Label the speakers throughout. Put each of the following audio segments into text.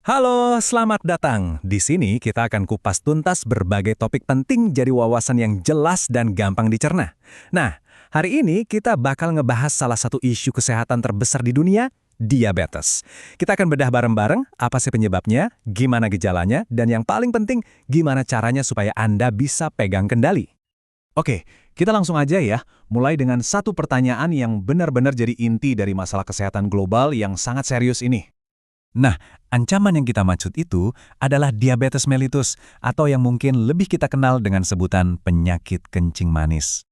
Speaker 1: Halo, selamat datang. Di sini kita akan kupas tuntas berbagai topik penting jadi wawasan yang jelas dan gampang dicerna. Nah, hari ini kita bakal ngebahas salah satu isu kesehatan terbesar di dunia, diabetes. Kita akan bedah bareng-bareng apa sih penyebabnya, gimana gejalanya, dan yang paling penting, gimana caranya supaya Anda bisa pegang kendali.
Speaker 2: Oke, kita langsung aja ya. Mulai dengan satu pertanyaan yang benar-benar jadi inti dari masalah kesehatan global yang sangat serius ini.
Speaker 1: Nah, ancaman yang kita maksud itu adalah diabetes mellitus atau yang mungkin lebih kita kenal dengan sebutan penyakit kencing manis.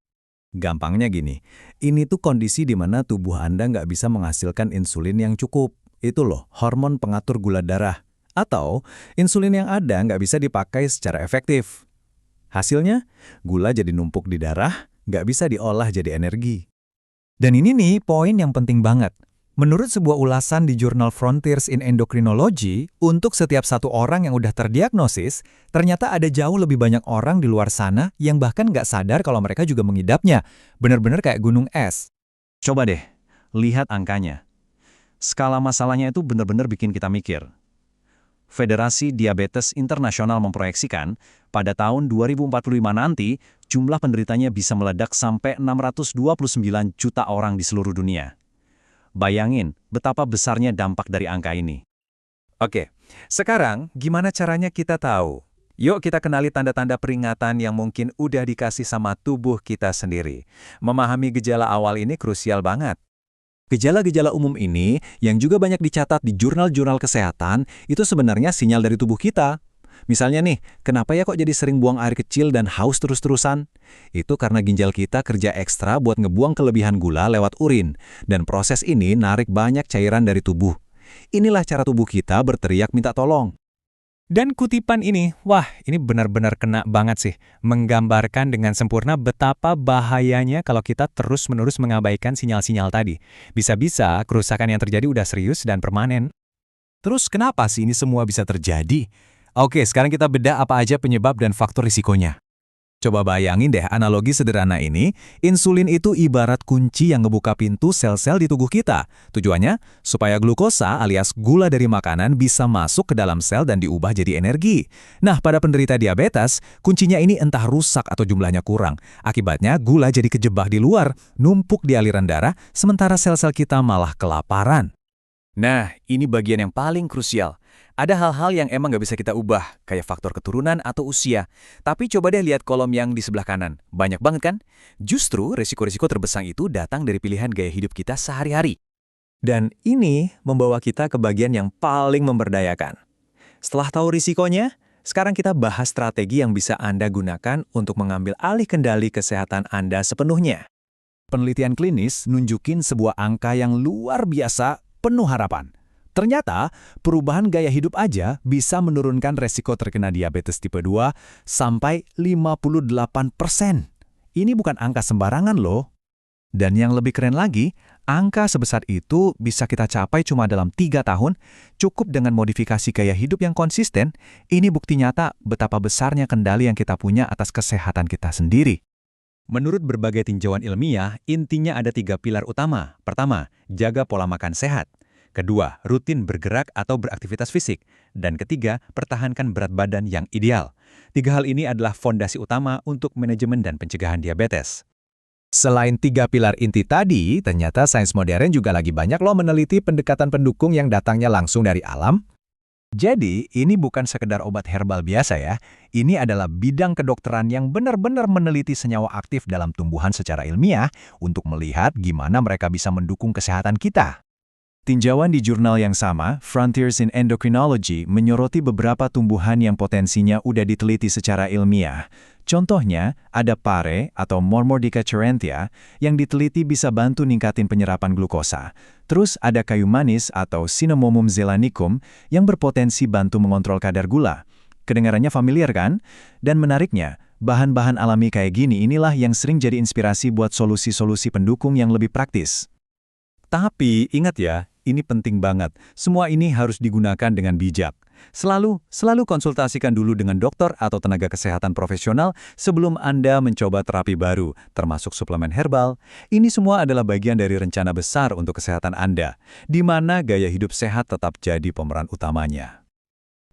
Speaker 1: Gampangnya gini, ini tuh kondisi di mana tubuh Anda nggak bisa menghasilkan insulin yang cukup. Itu loh, hormon pengatur gula darah. Atau insulin yang ada nggak bisa dipakai secara efektif. Hasilnya, gula jadi numpuk di darah, nggak bisa diolah jadi energi. Dan ini nih poin yang penting banget. Menurut sebuah ulasan di jurnal Frontiers in Endocrinology, untuk setiap satu orang yang udah terdiagnosis, ternyata ada jauh lebih banyak orang di luar sana yang bahkan nggak sadar kalau mereka juga mengidapnya. Bener-bener kayak gunung es.
Speaker 2: Coba deh, lihat angkanya. Skala masalahnya itu benar-benar bikin kita mikir. Federasi Diabetes Internasional memproyeksikan, pada tahun 2045 nanti, jumlah penderitanya bisa meledak sampai 629 juta orang di seluruh dunia. Bayangin betapa besarnya dampak dari angka ini.
Speaker 1: Oke, sekarang gimana caranya kita tahu? Yuk kita kenali tanda-tanda peringatan yang mungkin udah dikasih sama tubuh kita sendiri. Memahami gejala awal ini krusial banget. Gejala-gejala umum ini, yang juga banyak dicatat di jurnal-jurnal kesehatan, itu sebenarnya sinyal dari tubuh kita. Misalnya nih, kenapa ya kok jadi sering buang air kecil dan haus terus-terusan? Itu karena ginjal kita kerja ekstra buat ngebuang kelebihan gula lewat urin, dan proses ini narik banyak cairan dari tubuh. Inilah cara tubuh kita berteriak minta tolong. Dan kutipan ini, wah ini benar-benar kena banget sih, menggambarkan dengan sempurna betapa bahayanya kalau kita terus-menerus mengabaikan sinyal-sinyal tadi. Bisa-bisa kerusakan yang terjadi udah serius dan permanen.
Speaker 2: Terus kenapa sih ini semua bisa terjadi? Oke, sekarang kita bedah apa aja penyebab dan faktor risikonya.
Speaker 1: Coba bayangin deh analogi sederhana ini, insulin itu ibarat kunci yang ngebuka pintu sel-sel di tubuh kita. Tujuannya, supaya glukosa alias gula dari makanan bisa masuk ke dalam sel dan diubah jadi energi. Nah, pada penderita diabetes, kuncinya ini entah rusak atau jumlahnya kurang. Akibatnya, gula jadi kejebak di luar, numpuk di aliran darah, sementara sel-sel kita malah kelaparan.
Speaker 2: Nah, ini bagian yang paling krusial. Ada hal-hal yang emang nggak bisa kita ubah, kayak faktor keturunan atau usia. Tapi coba deh lihat kolom yang di sebelah kanan. Banyak banget kan? Justru risiko-risiko terbesar itu datang dari pilihan gaya hidup kita sehari-hari.
Speaker 1: Dan ini membawa kita ke bagian yang paling memberdayakan. Setelah tahu risikonya, sekarang kita bahas strategi yang bisa Anda gunakan untuk mengambil alih kendali kesehatan Anda sepenuhnya.
Speaker 2: Penelitian klinis nunjukin sebuah angka yang luar biasa, penuh harapan. Ternyata, perubahan gaya hidup aja bisa menurunkan resiko terkena diabetes tipe 2 sampai 58%. Ini bukan angka sembarangan loh. Dan yang lebih keren lagi, angka sebesar itu bisa kita capai cuma dalam 3 tahun, cukup dengan modifikasi gaya hidup yang konsisten. Ini bukti nyata betapa besarnya kendali yang kita punya atas kesehatan kita sendiri.
Speaker 1: Menurut berbagai tinjauan ilmiah, intinya ada 3 pilar utama. Pertama, jaga pola makan sehat. Kedua, rutin bergerak atau beraktivitas fisik. Dan ketiga, pertahankan berat badan yang ideal. 3 hal ini adalah fondasi utama untuk manajemen dan pencegahan diabetes. Selain 3 pilar inti tadi, ternyata sains modern juga lagi banyak loh meneliti pendekatan pendukung yang datangnya langsung dari alam. Jadi, ini bukan sekedar obat herbal biasa ya. Ini adalah bidang kedokteran yang benar-benar meneliti senyawa aktif dalam tumbuhan secara ilmiah untuk melihat gimana mereka bisa mendukung kesehatan kita. Tinjauan di jurnal yang sama, Frontiers in Endocrinology, menyoroti beberapa tumbuhan yang potensinya udah diteliti secara ilmiah. Contohnya, ada pare atau Mormordica charantia yang diteliti bisa bantu ningkatin penyerapan glukosa. Terus ada kayu manis atau Cinnamomum zelanicum yang berpotensi bantu mengontrol kadar gula. Kedengarannya familiar kan? Dan menariknya, bahan-bahan alami kayak gini inilah yang sering jadi inspirasi buat solusi-solusi pendukung yang lebih praktis. Tapi ingat ya, ini penting banget. Semua ini harus digunakan dengan bijak. Selalu konsultasikan dulu dengan dokter atau tenaga kesehatan profesional sebelum Anda mencoba terapi baru, termasuk suplemen herbal. Ini semua adalah bagian dari rencana besar untuk kesehatan Anda, di mana gaya hidup sehat tetap jadi pemeran utamanya.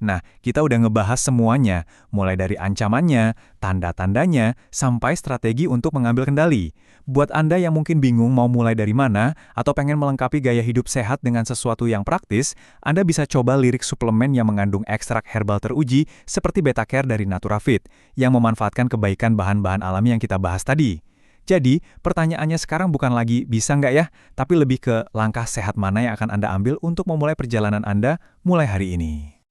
Speaker 2: Nah, kita udah ngebahas semuanya, mulai dari ancamannya, tanda-tandanya, sampai strategi untuk mengambil kendali. Buat Anda yang mungkin bingung mau mulai dari mana, atau pengen melengkapi gaya hidup sehat dengan sesuatu yang praktis, Anda bisa coba lirik suplemen yang mengandung ekstrak herbal teruji seperti Betacare dari Naturafit, yang memanfaatkan kebaikan bahan-bahan alami yang kita bahas tadi. Jadi, pertanyaannya sekarang bukan lagi bisa nggak ya, tapi lebih ke langkah sehat mana yang akan Anda ambil untuk memulai perjalanan Anda mulai hari ini.